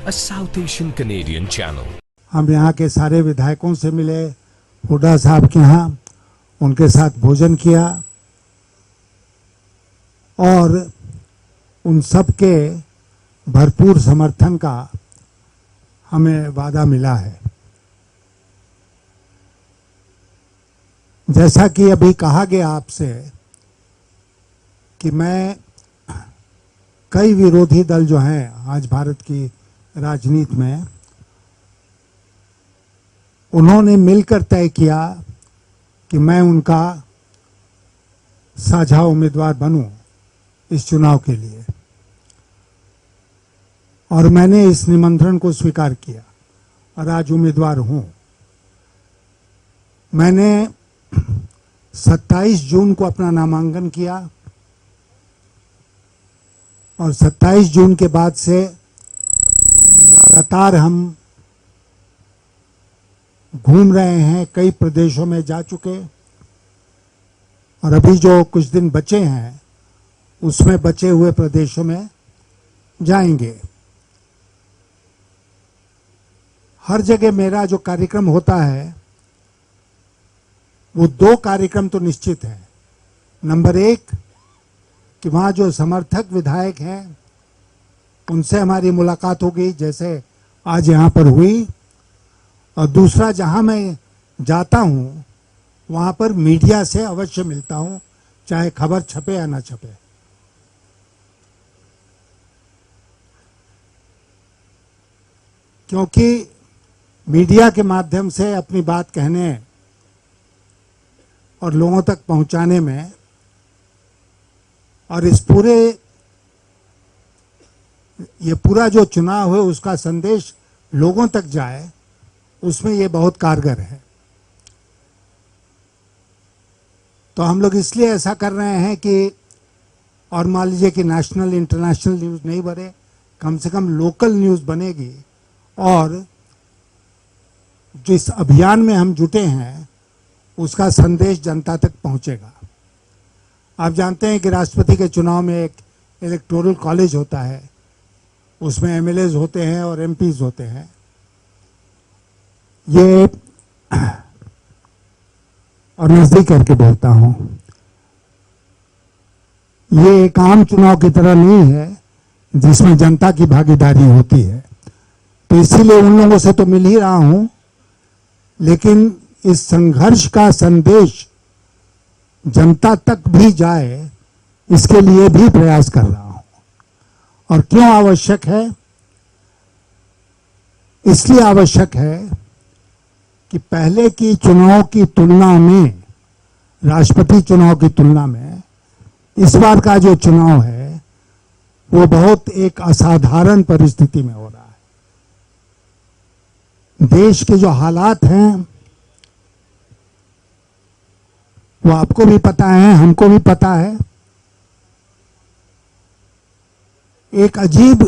a South Asian Canadian channel. हम यहाँ के सारे विधायकों से मिले, हुड्डा साहब के यहाँ, उनके साथ भोजन किया और उन सब के भरपूर समर्थन का हमें वादा मिला है। जैसा कि अभी कहा गया आपसे कि मैं कई विरोधी दल जो हैं आज भारत की राजनीति में, उन्होंने मिलकर तय किया कि मैं उनका साझा उम्मीदवार बनूं इस चुनाव के लिए, और मैंने इस निमंत्रण को स्वीकार किया और आज उम्मीदवार हूं। मैंने 27 जून को अपना नामांकन किया और 27 जून के बाद से लगातार हम घूम रहे हैं, कई प्रदेशों में जा चुके और अभी जो कुछ दिन बचे हैं उसमें बचे हुए प्रदेशों में जाएंगे। हर जगह मेरा जो कार्यक्रम होता है वो 2 कार्यक्रम तो निश्चित है। नंबर 1 कि वहाँ जो समर्थक विधायक हैं उनसे हमारी मुलाकात होगी, जैसे आज यहाँ पर हुई, और दूसरा जहाँ मैं जाता हूँ वहाँ पर मीडिया से अवश्य मिलता हूँ, चाहे खबर छपे या ना छपे। क्योंकि मीडिया के माध्यम से अपनी बात कहने और लोगों तक पहुंचाने में, और ये पूरा जो चुनाव है उसका संदेश लोगों तक जाए, उसमें ये बहुत कारगर है। तो हम लोग इसलिए ऐसा कर रहे हैं कि, और मान लीजिए कि नेशनल इंटरनेशनल न्यूज़ नहीं बने, कम से कम लोकल न्यूज़ बनेगी और जिस अभियान में हम जुटे हैं उसका संदेश जनता तक पहुंचेगा। आप जानते हैं कि राष्ट्रपति के चुनाव में एक इलेक्टोरल कॉलेज होता है, उसमें एमएलएज होते हैं और एमपीज होते हैं। ये और नजदीक करके बोलता हूं, ये एक आम चुनाव की तरह नहीं है जिसमें जनता की भागीदारी होती है। तो इसीलिए उन लोगों से तो मिल ही रहा हूं, लेकिन इस संघर्ष का संदेश जनता तक भी जाए, इसके लिए भी प्रयास कर रहा हूं। और क्यों आवश्यक है? इसलिए आवश्यक है कि पहले की चुनाव की तुलना में, राष्ट्रपति चुनाव की तुलना में इस बार का जो चुनाव है वो बहुत एक असाधारण परिस्थिति में हो रहा है। देश के जो हालात हैं वो आपको भी पता है, हमको भी पता है। एक अजीब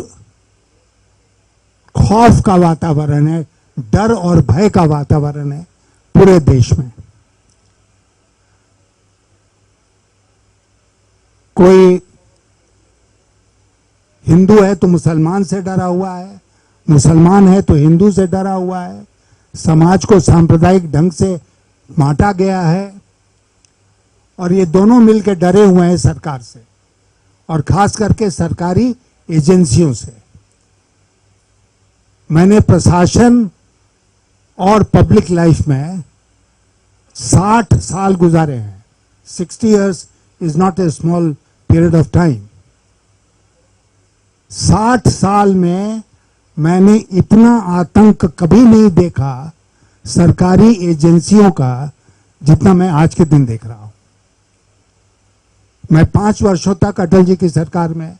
खौफ का वातावरण है, डर और भय का वातावरण है पूरे देश में। कोई हिंदू है तो मुसलमान से डरा हुआ है, मुसलमान है तो हिंदू से डरा हुआ है। समाज को सांप्रदायिक ढंग से बांटा गया है और ये दोनों मिलकर डरे हुए हैं सरकार से, और खास करके सरकारी एजेंसियों से। मैंने प्रशासन और पब्लिक लाइफ में 60 साल गुजारे हैं। 60 years is not a small period of time. 60 साल में मैंने इतना आतंक कभी नहीं देखा सरकारी एजेंसियों का जितना मैं आज के दिन देख रहा हूं। मैं 5 वर्षों तक अटल जी की सरकार में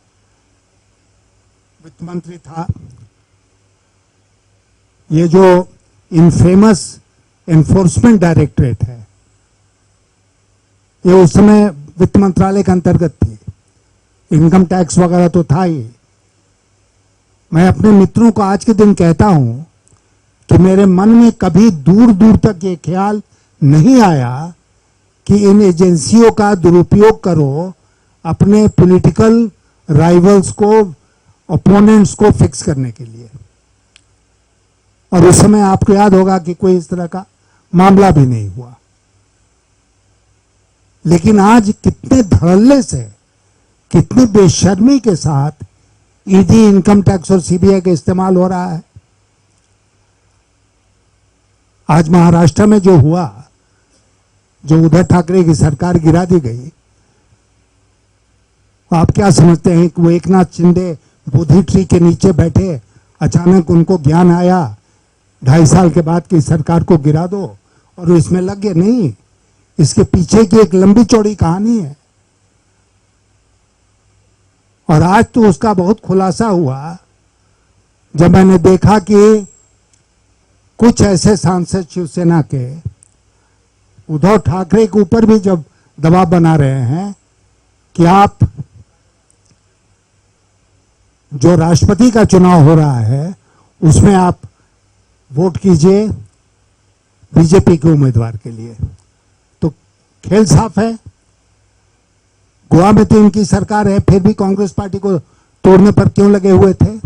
वित्त मंत्री था। ये जो इनफेमस एनफोर्समेंट डायरेक्टरेट है, ये उस समय वित्त मंत्रालय के अंतर्गत थी। इनकम टैक्स वगैरह तो था ही। मैं अपने मित्रों को आज के दिन कहता हूं कि मेरे मन में कभी दूर दूर तक ये ख्याल नहीं आया कि इन एजेंसियों का दुरुपयोग करो अपने पॉलिटिकल राइवल्स को, ओपोनेंट्स को फिक्स करने के लिए। और उस समय आपको याद होगा कि कोई इस तरह का मामला भी नहीं हुआ। लेकिन आज कितने धड़ल्ले से, कितनी बेशर्मी के साथ ईडी, इनकम टैक्स और सीबीआई का इस्तेमाल हो रहा है। आज महाराष्ट्र में जो हुआ, जो उद्धव ठाकरे की सरकार गिरा दी गई, आप क्या समझते हैं कि वो एकनाथ शिंदे बोधि ट्री के नीचे बैठे, अचानक उनको ज्ञान आया 2.5 साल के बाद की सरकार को गिरा दो और इसमें लग गए? नहीं, इसके पीछे की एक लंबी चौड़ी कहानी है। और आज तो उसका बहुत खुलासा हुआ जब मैंने देखा कि कुछ ऐसे सांसद शिवसेना के उद्धव ठाकरे के ऊपर भी जब दबाव बना रहे हैं कि आप, जो राष्ट्रपति का चुनाव हो रहा है उसमें आप वोट कीजिए बीजेपी के उम्मीदवार के लिए, तो खेल साफ है। गोवा में तो इनकी सरकार है, फिर भी कांग्रेस पार्टी को तोड़ने पर क्यों लगे हुए थे?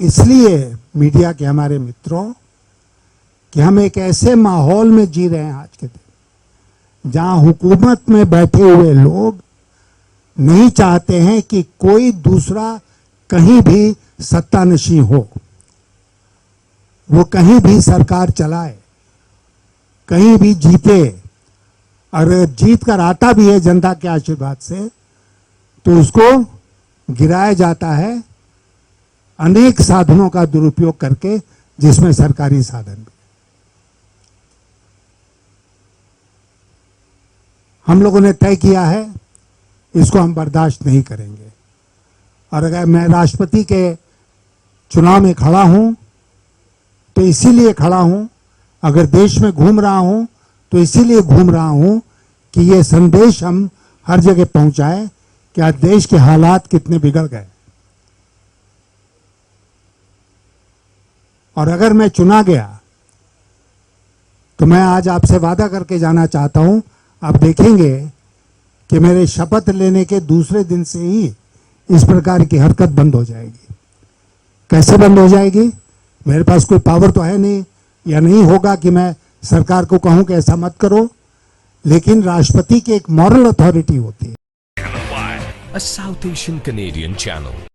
इसलिए मीडिया के हमारे मित्रों कि हम एक ऐसे माहौल में जी रहे हैं आज के दिन जहां हुकूमत में बैठे हुए लोग नहीं चाहते हैं कि कोई दूसरा कहीं भी सत्तानशीं हो, वो कहीं भी सरकार चलाए, कहीं भी जीते। और जीत कर आता भी है जनता के आशीर्वाद से, तो उसको गिराया जाता है अनेक साधनों का दुरुपयोग करके, जिसमें सरकारी साधन भी। हम लोगों ने तय किया है इसको हम बर्दाश्त नहीं करेंगे। और अगर मैं राष्ट्रपति के चुनाव में खड़ा हूं तो इसीलिए खड़ा हूं, अगर देश में घूम रहा हूं तो इसीलिए घूम रहा हूं कि ये संदेश हम हर जगह पहुंचाएं कि आज देश के हालात कितने बिगड़ गए। और अगर मैं चुना गया तो मैं आज आपसे वादा करके जाना चाहता हूं, आप देखेंगे कि मेरे शपथ लेने के दूसरे दिन से ही इस प्रकार की हरकत बंद हो जाएगी। कैसे बंद हो जाएगी? मेरे पास कोई पावर तो है नहीं, या नहीं होगा कि मैं सरकार को कहूं कि ऐसा मत करो, लेकिन राष्ट्रपति की एक मॉरल अथॉरिटी होती है। A South Asian Canadian channel.